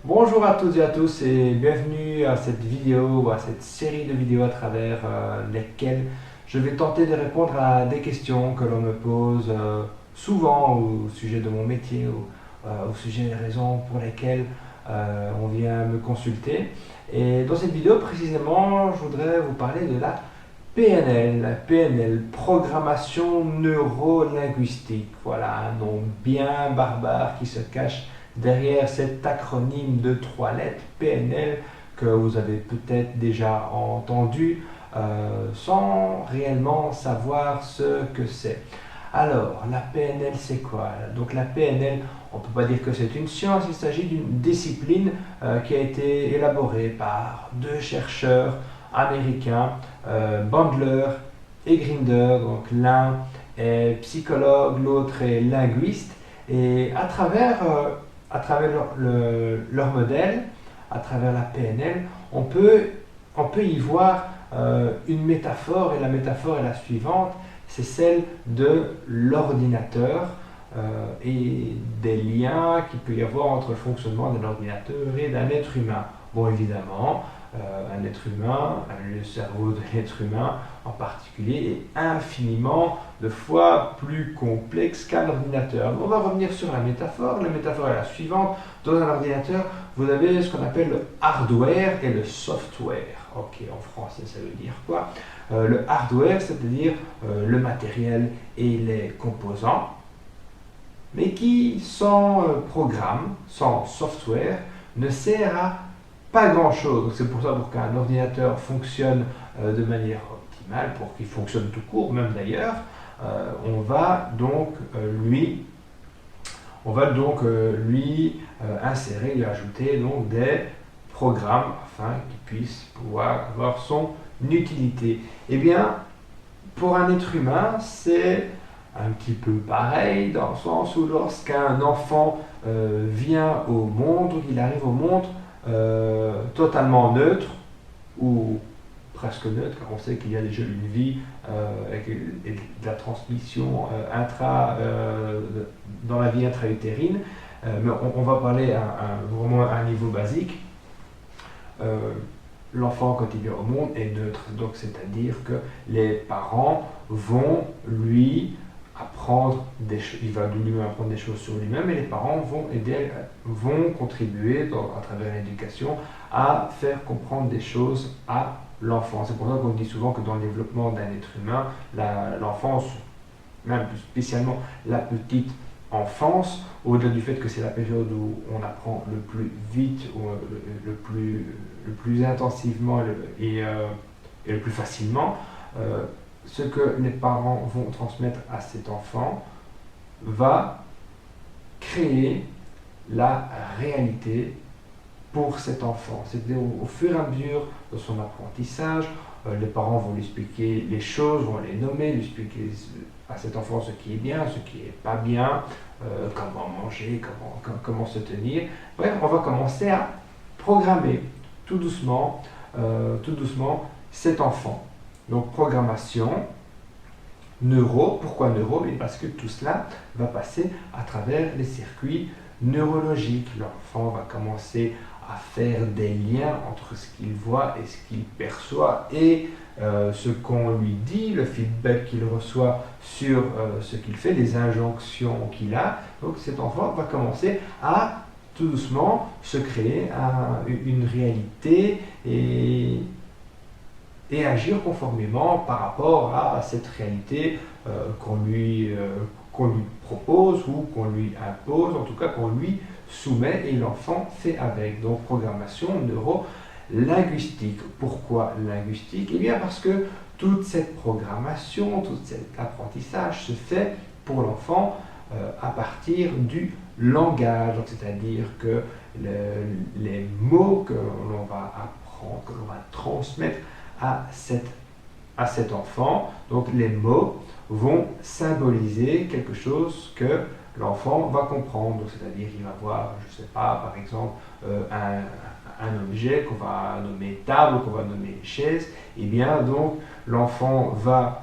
Bonjour à toutes et à tous et bienvenue à cette vidéo ou à cette série de vidéos à travers lesquelles je vais tenter de répondre à des questions que l'on me pose souvent au sujet de mon métier ou au sujet des raisons pour lesquelles on vient me consulter. Et dans cette vidéo précisément, je voudrais vous parler de la PNL, programmation neurolinguistique. Voilà un nom bien barbare qui se cache derrière cet acronyme de trois lettres PNL que vous avez peut-être déjà entendu sans réellement savoir ce que c'est. Alors, la PNL, c'est quoi? Donc la PNL, on ne peut pas dire que c'est une science, il s'agit d'une discipline qui a été élaborée par deux chercheurs américains, Bandler et Grinder. Donc l'un est psychologue, l'autre est linguiste. Et à travers leur modèle, à travers la PNL, on peut y voir une métaphore, et la métaphore est la suivante, c'est celle de l'ordinateur et des liens qu'il peut y avoir entre le fonctionnement d'un ordinateur et d'un être humain. Bon, évidemment, un être humain, le cerveau de l'être humain en particulier, est infiniment de fois plus complexe qu'un ordinateur. On va revenir sur la métaphore. La métaphore est la suivante. Dans un ordinateur, vous avez ce qu'on appelle le hardware et le software. Ok, en français, ça veut dire quoi? Le hardware, c'est-à-dire le matériel et les composants, mais qui, sans programme, sans software, ne sert à pas grand-chose. C'est pour ça pour qu'un ordinateur fonctionne de manière optimale, pour qu'il fonctionne tout court, même d'ailleurs, on va donc insérer, lui ajouter donc des programmes afin qu'il puisse pouvoir avoir son utilité. Eh bien, pour un être humain, c'est un petit peu pareil, dans le sens où lorsqu'un enfant vient au monde, il arrive au monde totalement neutre, ou presque neutre, car on sait qu'il y a déjà une vie et de la transmission dans la vie intra-utérine, mais on va parler vraiment à un niveau basique. L'enfant, quand il vient au monde, est neutre, donc c'est-à-dire que les parents vont lui apprendre des choses, il va lui apprendre des choses sur lui-même, et les parents vont contribuer à travers l'éducation à faire comprendre des choses à l'enfant. C'est pour ça qu'on dit souvent que dans le développement d'un être humain, l'enfance, même plus spécialement la petite enfance, au-delà du fait que c'est la période où on apprend le plus vite, ou le plus intensivement et le plus facilement, ce que les parents vont transmettre à cet enfant va créer la réalité pour cet enfant. C'est-à-dire au fur et à mesure de son apprentissage, les parents vont lui expliquer les choses, vont les nommer, lui expliquer à cet enfant ce qui est bien, ce qui n'est pas bien, comment manger, comment se tenir. Bref, on va commencer à programmer tout doucement cet enfant. Donc programmation, pourquoi neuro? Parce que tout cela va passer à travers les circuits neurologiques. L'enfant va commencer à faire des liens entre ce qu'il voit et ce qu'il perçoit et ce qu'on lui dit, le feedback qu'il reçoit sur ce qu'il fait, les injonctions qu'il a. Donc cet enfant va commencer à tout doucement se créer une réalité et agir conformément par rapport à cette réalité qu'on lui propose ou qu'on lui impose, en tout cas qu'on lui soumet, et l'enfant fait avec. Donc programmation neuro-linguistique. Pourquoi linguistique? Eh bien parce que toute cette programmation, tout cet apprentissage se fait pour l'enfant à partir du langage, c'est-à-dire que les mots que l'on va apprendre, que l'on va transmettre à cet enfant, donc les mots vont symboliser quelque chose que l'enfant va comprendre. C'est-à-dire il va voir, je ne sais pas, par exemple, un objet qu'on va nommer table, qu'on va nommer chaise, et bien donc l'enfant va,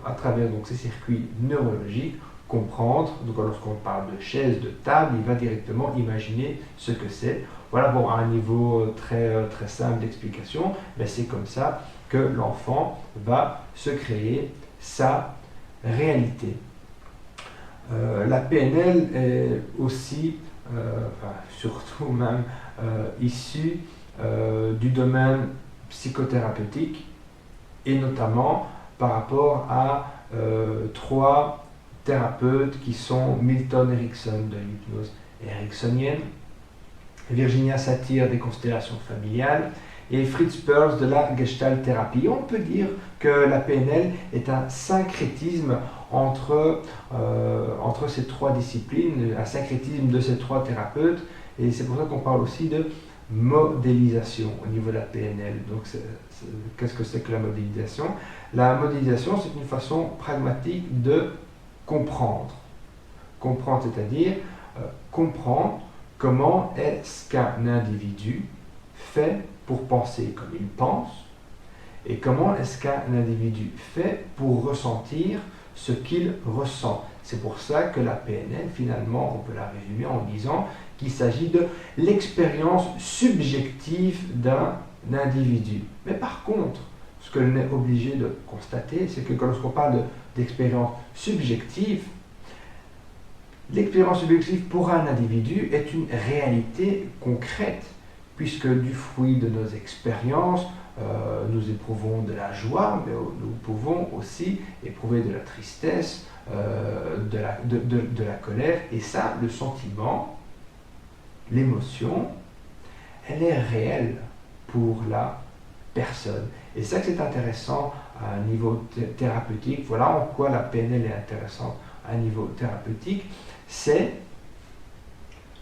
à travers donc, ces circuits neurologiques, comprendre. Donc lorsqu'on parle de chaise, de table, il va directement imaginer ce que c'est. Voilà, bon, à un niveau très simple d'explication, mais c'est comme ça que l'enfant va se créer sa réalité. La PNL est aussi, surtout même, issue du domaine psychothérapeutique, et notamment par rapport à trois thérapeutes qui sont Milton Erickson de l'hypnose ericksonienne, Virginia Satir des constellations familiales et Fritz Perls de la Gestalt thérapie. On peut dire que la PNL est un syncrétisme entre ces trois disciplines, un syncrétisme de ces trois thérapeutes, et c'est pour ça qu'on parle aussi de modélisation au niveau de la PNL. Donc, qu'est-ce que c'est que la modélisation? La modélisation, c'est une façon pragmatique de comprendre. Comprendre, c'est-à-dire comprendre comment est-ce qu'un individu fait pour penser comme il pense, et comment est-ce qu'un individu fait pour ressentir ce qu'il ressent. C'est pour ça que la PNL, finalement, on peut la résumer en disant qu'il s'agit de l'expérience subjective d'un individu. Mais par contre, ce que l'on est obligé de constater, c'est que lorsqu'on parle d'expérience subjective, l'expérience subjective pour un individu est une réalité concrète, puisque du fruit de nos expériences, nous éprouvons de la joie, mais nous pouvons aussi éprouver de la tristesse, de la colère, et ça, le sentiment, l'émotion, elle est réelle pour la personne. Et c'est ça que c'est intéressant à un niveau thérapeutique. Voilà en quoi la PNL est intéressante à un niveau thérapeutique. C'est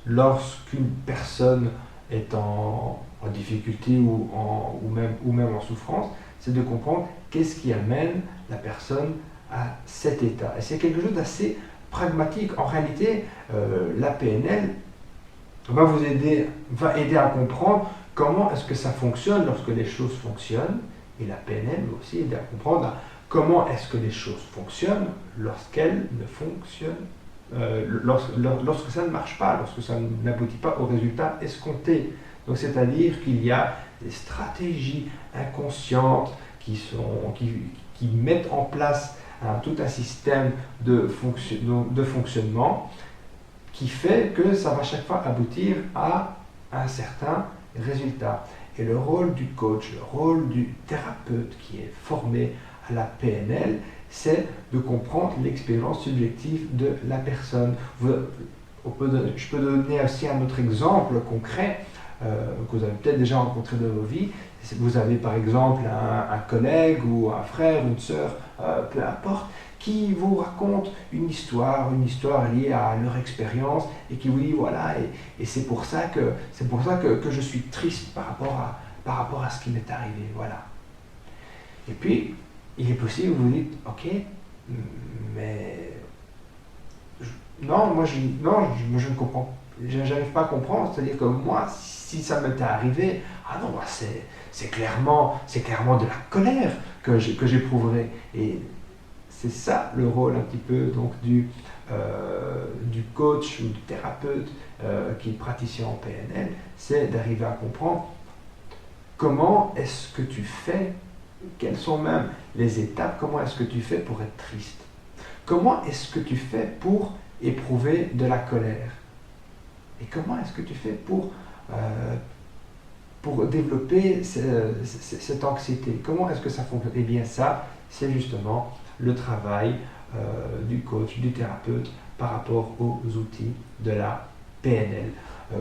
lorsqu'une personne est en difficulté ou même en souffrance, c'est de comprendre qu'est-ce qui amène la personne à cet état. Et c'est quelque chose d'assez pragmatique. En réalité, la PNL va aider à comprendre comment est-ce que ça fonctionne lorsque les choses fonctionnent, et la PNL va aussi aider à comprendre comment est-ce que les choses fonctionnent lorsqu'elles ne fonctionnent, lorsque ça ne marche pas, lorsque ça n'aboutit pas au résultat escompté. Donc c'est-à-dire qu'il y a des stratégies inconscientes qui mettent en place tout un système de fonctionnement qui fait que ça va chaque fois aboutir à un certain résultat. Et le rôle du coach, le rôle du thérapeute qui est formé à la PNL, c'est de comprendre l'expérience subjective de la personne. Je peux donner aussi un autre exemple concret que vous avez peut-être déjà rencontré dans vos vies. Vous avez par exemple un collègue ou un frère, une sœur, peu importe, qui vous raconte une histoire liée à leur expérience et qui vous dit voilà, et c'est pour ça que je suis triste par rapport à ce qui m'est arrivé, voilà. Et puis, il est possible que vous vous dites ok, mais moi je ne comprends, j'arrive pas à comprendre, c'est-à-dire que moi, si ça m'était arrivé, ah non, c'est clairement de la colère que j'éprouverais. Et c'est ça le rôle un petit peu donc du coach ou du thérapeute qui est praticien en PNL, c'est d'arriver à comprendre comment est-ce que tu fais, quelles sont même les étapes, comment est-ce que tu fais pour être triste, comment est-ce que tu fais pour éprouver de la colère, et comment est-ce que tu fais pour développer cette anxiété, comment est-ce que ça fonctionne. Eh bien ça, c'est justement le travail du coach, du thérapeute par rapport aux outils de la PNL.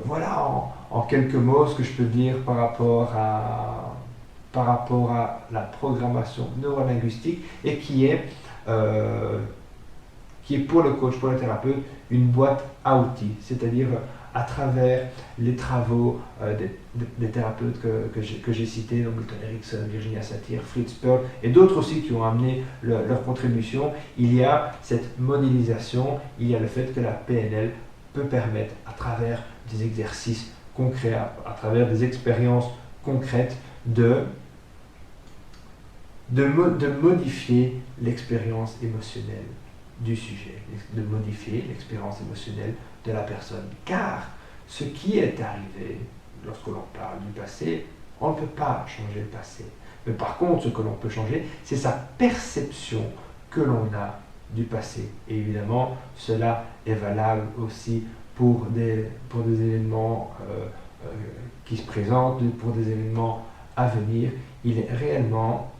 Voilà en quelques mots ce que je peux dire par rapport à la programmation neurolinguistique, et qui est pour le coach, pour le thérapeute, une boîte à outils, c'est-à-dire à travers les travaux des thérapeutes que j'ai cités, donc Milton Erickson, Virginia Satir, Fritz Perls et d'autres aussi qui ont amené leur contribution, il y a cette modélisation, il y a le fait que la PNL peut permettre à travers des exercices concrets, à travers des expériences concrètes de modifier l'expérience émotionnelle du sujet, de modifier l'expérience émotionnelle de la personne. Car ce qui est arrivé, lorsque l'on parle du passé, on ne peut pas changer le passé. Mais par contre, ce que l'on peut changer, c'est sa perception que l'on a du passé. Et évidemment, cela est valable aussi pour des événements qui se présentent, pour des événements à venir. Il est réellement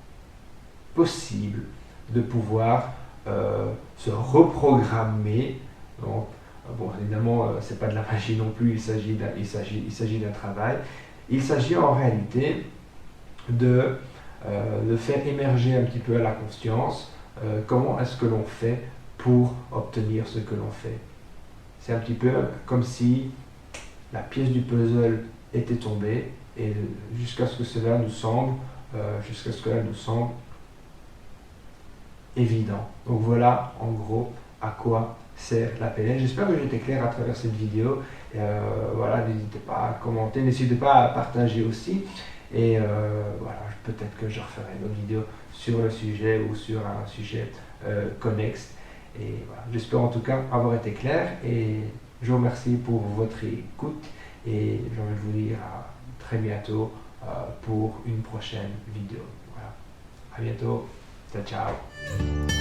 possible de pouvoir se reprogrammer. Donc, bon, évidemment, ce n'est pas de la magie non plus, il s'agit d'un travail. Il s'agit en réalité de faire émerger un petit peu à la conscience comment est-ce que l'on fait pour obtenir ce que l'on fait. C'est un petit peu comme si la pièce du puzzle était tombée et jusqu'à ce que cela nous semble évident. Donc voilà en gros à quoi sert la PNL. J'espère que j'ai été clair à travers cette vidéo. Voilà, n'hésitez pas à commenter, n'hésitez pas à partager aussi. Et voilà, peut-être que je referai une autre vidéo sur le sujet ou sur un sujet connexe. Et voilà, j'espère en tout cas avoir été clair et je vous remercie pour votre écoute et j'ai envie de vous dire à très bientôt pour une prochaine vidéo. Voilà. À bientôt. Ciao, ciao.